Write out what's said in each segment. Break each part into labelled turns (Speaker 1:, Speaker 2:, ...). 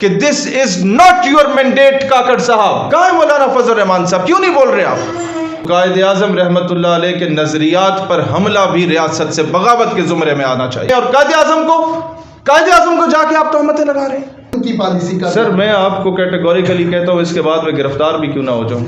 Speaker 1: کہ this is not your mandate Kakar صاحب. کہاں ہے مولانا فضل الرحمان صاحب؟ کیوں نہیں بول رہے آپ؟ قائد اعظم رحمت اللہ علیہ کے نظریات پر حملہ بھی ریاست سے بغاوت کے زمرے میں آنا چاہیے. اور قائد اعظم کو جا کے آپ تہمتیں لگا رہے ہیں
Speaker 2: کی پالیسی کا.
Speaker 1: سر میں آپ کو کیٹیگوریکلی کہتا ہوں، اس کے بعد میں گرفتار بھی کیوں نہ ہو جاؤں.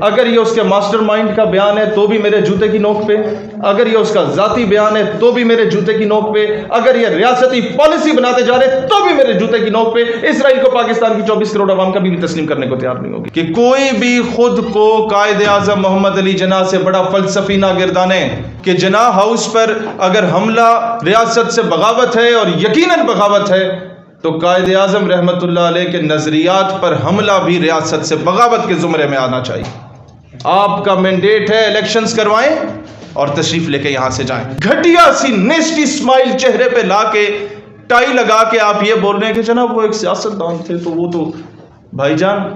Speaker 1: اگر یہ اس کے ماسٹر مائنڈ کا بیان ہے تو بھی میرے جوتے کی نوک پہ، اگر یہ اس کا ذاتی بیان ہے تو بھی میرے جوتے کی نوک پہ، اگر یہ ریاستی پالیسی بناتے جا رہے تو بھی میرے جوتے کی نوک پہ. اسرائیل کو پاکستان کی 24 کروڑ عوام کبھی بھی تسلیم کرنے کو تیار نہیں ہوگی کہ کوئی بھی خود کو قائد اعظم محمد علی جناح سے بڑا فلسفی نہ گردانے کہ جناح ہاؤس پر اگر حملہ ریاست سے بغاوت ہے اور یقیناً بغاوت ہے تو قائد اعظم رحمت اللہ علیہ کے نظریات پر حملہ بھی ریاست سے بغاوت کے زمرے میں آنا چاہیے. آپ کا مینڈیٹ ہے الیکشنز کروائیں اور تشریف لے کے یہاں سے جائیں. گھٹیا سی نیسٹی اسمائل چہرے پہ لا کے ٹائی لگا کے آپ یہ بول رہے ہیں کہ جناب وہ ایک سیاستدان تھے تو وہ تو بھائی جان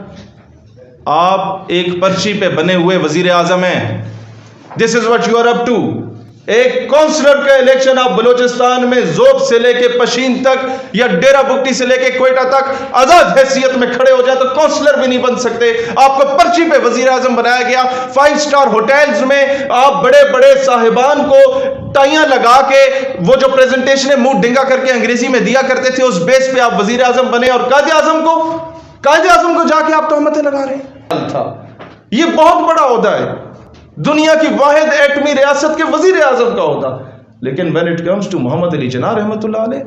Speaker 1: آپ ایک پرچی پہ بنے ہوئے وزیر اعظم ہیں. This is what you are up to. ایک کونسلر کا الیکشن آپ بلوچستان میں زوب سے لے کے پشین تک یا ڈیرہ بگٹی سے لے کے کوئٹہ تک آزاد حیثیت میں کھڑے ہو جائے تو کونسلر بھی نہیں بن سکتے. آپ کو پرچی پہ وزیر اعظم بنایا گیا. 5 اسٹار ہوٹلز میں آپ بڑے بڑے صاحبان کو ٹائیاں لگا کے وہ جو پریزنٹیشن منہ ڈنگا کر کے انگریزی میں دیا کرتے تھے اس بیس پہ آپ وزیر اعظم بنے اور قائد اعظم کو جا کے آپ تہمتیں لگا رہے ہیں. یہ بہت بڑا عہدہ ہے، دنیا کی واحد ایٹمی ریاست کے وزیر اعظم کا ہوتا. لیکن when it comes to محمد علی جناح رحمۃ اللہ علیہ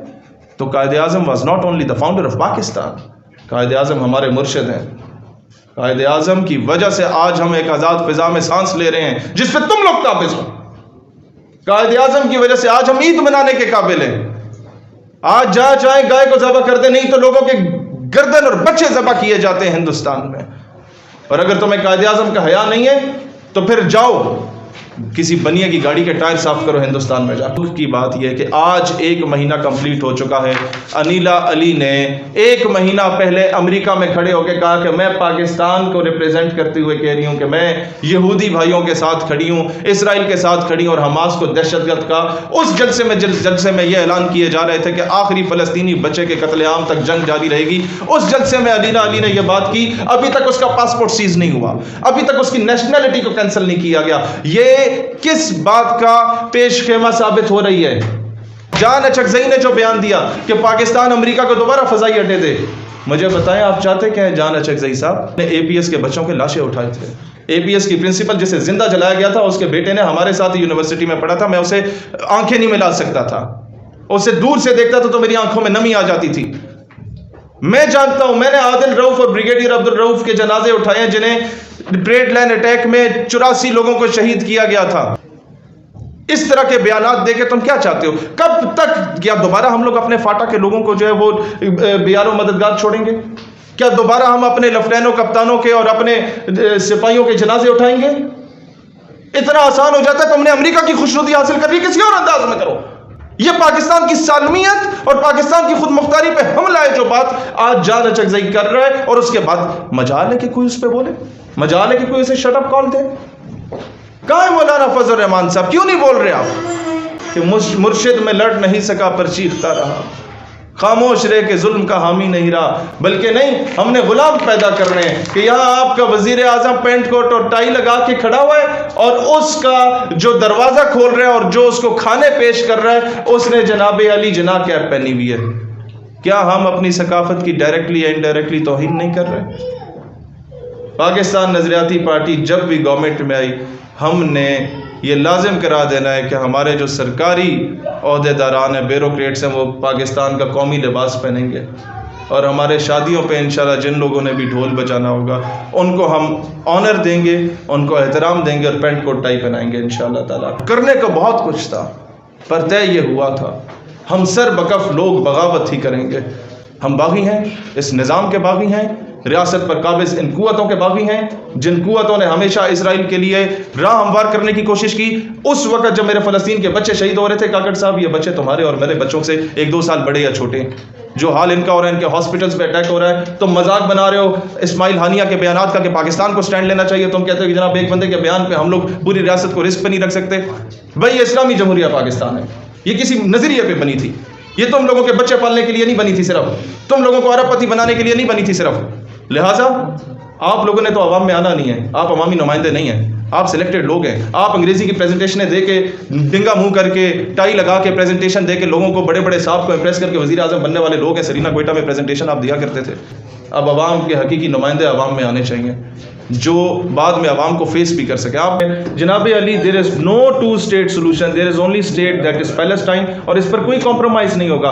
Speaker 1: تو Quaid Azam was not only the founder of Pakistan. Quaid Azam ہمارے مرشد ہیں. قائد اعظم کی وجہ سے آج ہم ایک آزاد فضا میں سانس لے رہے ہیں جس پہ تم لوگ قابض ہو. قائد اعظم کی وجہ سے آج ہم عید منانے کے قابل ہیں. آج جہاں چاہیں گائے کو ذبح کر دیں، نہیں تو لوگوں کے گردن اور بچے ذبح کیے جاتے ہیں ہندوستان میں. اور اگر تمہیں قائد اعظم کا حیا نہیں ہے تو پھر جاؤ کسی بنیے کی گاڑی کے ٹائر صاف کرو ہندوستان میں جا. دکھ کی بات یہ ہے کہ آج 1 مہینہ کمپلیٹ ہو چکا ہے. انیلا علی نے 1 مہینہ پہلے امریکہ میں کھڑے ہو کے کہا کہ میں پاکستان کو ریپریزنٹ کرتے ہوئے کہہ رہی ہوں کہ میں یہودی بھائیوں کے ساتھ کھڑی ہوں، اسرائیل کے ساتھ کھڑی ہوں اور حماس کو دہشت گرد کا. اس جلسے میں یہ اعلان کیے جا رہے تھے کہ آخری فلسطینی بچے کے قتل عام تک جنگ جاری رہے گی. اس جلسے میں انیلا علی نے یہ بات کی. ابھی تک اس کا پاسپورٹ سیز نہیں ہوا، ابھی تک اس کی نیشنلٹی کو کینسل نہیں کیا گیا. یہ کس بات کا پیش خیمہ ثابت ہو رہی ہے؟ جان اچکزئی نے جو بیان دیا کہ پاکستان امریکہ کو دوبارہ فضائی اڈے دے. مجھے بتائیں آپ چاہتے کیا ہیں؟ جان اچکزئی صاحب نے اے پی ایس کے بچوں کے لاشیں اٹھائے تھے. اے پی ایس کی پرنسپل جسے زندہ جلایا گیا تھا اس کے بیٹے نے ہمارے ساتھ یونیورسٹی میں پڑھا تھا. میں اسے آنکھیں نہیں ملا سکتا تھا، اسے دور سے دیکھتا تھا تو میری آنکھوں میں نمی آ جاتی تھی. میں جانتا ہوں، میں نے عادل رؤف اور بریگیڈیئر عبد الرؤف کے جنازے اٹھائے ہیں جنہیں ٹریڈ لائن اٹیک میں 84 لوگوں کو شہید کیا گیا تھا. اس طرح کے بیانات دے کے تم کیا چاہتے ہو؟ کب تک کیا دوبارہ ہم لوگ اپنے فاٹا کے لوگوں کو جو ہے وہ بیار و مددگار چھوڑیں گے؟ کیا دوبارہ ہم اپنے لیفٹیننٹوں کپتانوں کے اور اپنے سپاہیوں کے جنازے اٹھائیں گے؟ اتنا آسان ہو جاتا ہے. تم نے امریکہ کی خوشنودی حاصل کر لی، کسی اور انداز میں کرو. یہ پاکستان کی سالمیت اور پاکستان کی خود مختاری پہ حملہ ہے جو بات آج جان اچکزئی کر رہا ہے. اور اس کے بعد مجال ہے کہ کوئی اس پہ بولے، مجال ہے کہ کوئی اسے شٹ اپ کال دے. کہاں ہے مولانا فضل الرحمان صاحب؟ کیوں نہیں بول رہے آپ کہ مرشد میں لڑ نہیں سکا پر چیختا رہا، خاموش رہ کے ظلم کا حامی نہیں رہا. بلکہ نہیں، ہم نے غلام پیدا کرنے ہیں کہ یہاں آپ کا وزیر اعظم پینٹ کوٹ اور ٹائی لگا کے کھڑا ہوا ہے اور اس کا جو دروازہ کھول رہا ہے اور جو اس کو کھانے پیش کر رہا ہے اس نے جناب علی جناح کیپ پہنی ہوئی ہے. کیا ہم اپنی ثقافت کی ڈائریکٹلی یا انڈائریکٹلی توہین نہیں کر رہے؟ پاکستان نظریاتی پارٹی جب بھی گورنمنٹ میں آئی ہم نے یہ لازم کرا دینا ہے کہ ہمارے جو سرکاری عہدیداران ہیں، بیوروکریٹس ہیں، وہ پاکستان کا قومی لباس پہنیں گے. اور ہمارے شادیوں پہ انشاءاللہ جن لوگوں نے بھی ڈھول بجانا ہوگا ان کو ہم آنر دیں گے، ان کو احترام دیں گے اور پینٹ کوٹ ٹائی پہنائیں گے انشاءاللہ تعالیٰ. کرنے کو بہت کچھ تھا پر طے یہ ہوا تھا ہم سر بکف لوگ بغاوت ہی کریں گے. ہم باغی ہیں، اس نظام کے باغی ہیں، ریاست پر قابض ان قوتوں کے باغی ہیں جن قوتوں نے ہمیشہ اسرائیل کے لیے راہ ہموار کرنے کی کوشش کی. اس وقت جب میرے فلسطین کے بچے شہید ہو رہے تھے کاکڑ صاحب، یہ بچے تمہارے اور میرے بچوں سے 1-2 سال بڑے یا چھوٹے، جو حال ان کا ہو رہا ہے، ان کے ہاسپٹلز پہ اٹیک ہو رہا ہے. تم مذاق بنا رہے ہو اسماعیل ہانیہ کے بیانات کا کہ پاکستان کو سٹینڈ لینا چاہیے. تم کہتے ہو کہ جناب ایک بندے کے بیان پہ ہم لوگ پوری ریاست کو رسک پہ نہیں رکھ سکتے. بھائی یہ اسلامی جمہوریہ پاکستان ہے، یہ کسی نظریے پہ بنی تھی. یہ تم لوگوں کے بچے پالنے کے لیے نہیں بنی تھی صرف، تم لوگوں کو ارب پتی بنانے کے لیے نہیں بنی تھی صرف. لہٰذا آپ لوگوں نے تو عوام میں آنا نہیں ہے، آپ عوامی نمائندے نہیں ہیں، آپ سلیکٹڈ لوگ ہیں. آپ انگریزی کی پریزنٹیشنیں دے کے، ڈنگا منہ کر کے، ٹائی لگا کے پریزنٹیشن دے کے لوگوں کو، بڑے بڑے صاحب کو امپریس کر کے وزیر اعظم بننے والے لوگ ہیں. سرینا کوئٹہ میں پریزنٹیشن آپ دیا کرتے تھے. اب عوام کے حقیقی نمائندے عوام میں آنے چاہیے جو بعد میں عوام کو فیس بھی کر سکے. آپ جناب Ali, there is no two state solution, there is only state that is Palestine, اور اس پر کوئی کمپرومائز نہیں ہوگا.